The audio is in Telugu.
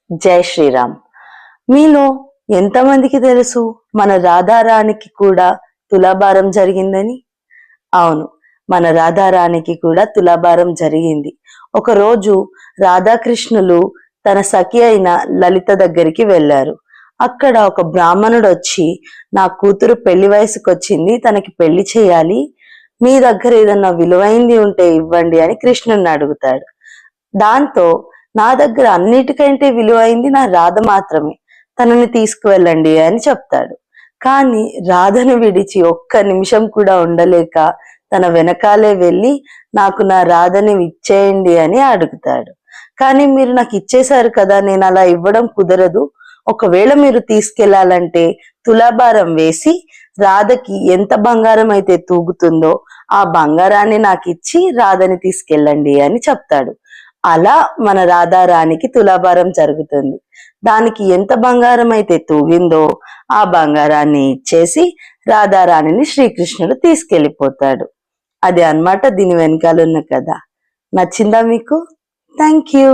జై శ్రీరామ్. మీలో ఎంతమందికి తెలుసు మన రాధారాణికి కూడా తులాభారం జరిగిందని? అవును, మన రాధారాణికి కూడా తులాభారం జరిగింది. ఒకరోజు రాధాకృష్ణులు తన సఖి అయిన లలిత దగ్గరికి వెళ్ళారు. అక్కడ ఒక బ్రాహ్మణుడు వచ్చి, నా కూతురు పెళ్లి వయసుకు వచ్చింది, తనకి పెళ్లి చేయాలి, మీ దగ్గర ఏదన్నా విలువైంది ఉంటే ఇవ్వండి అని కృష్ణుని అడుగుతాడు. దాంతో నా దగ్గర అన్నిటికంటే విలువైంది నా రాధ మాత్రమే, తనని తీసుకువెళ్ళండి అని చెప్తాడు. కానీ రాధను విడిచి ఒక్క నిమిషం కూడా ఉండలేక తన వెనకాలే వెళ్ళి, నాకు నా రాధని ఇచ్చేయండి అని అడుగుతాడు. కానీ మీరు నాకు ఇచ్చేశారు కదా, నేను అలా ఇవ్వడం కుదరదు, ఒకవేళ మీరు తీసుకెళ్లాలంటే తులాభారం వేసి రాధకి ఎంత బంగారం అయితే తూగుతుందో ఆ బంగారాన్ని నాకు ఇచ్చి రాధని తీసుకెళ్ళండి అని చెప్తాడు. అలా మన రాధారాణికి తులాభారం జరుగుతుంది. దానికి ఎంత బంగారం అయితే తూగిందో ఆ బంగారాన్ని ఇచ్చేసి రాధారాణిని శ్రీకృష్ణుడు తీసుకెళ్లిపోతాడు. అది అన్నమాట దీని వెనకాల ఉన్న కథ. నచ్చిందా మీకు? Thank you.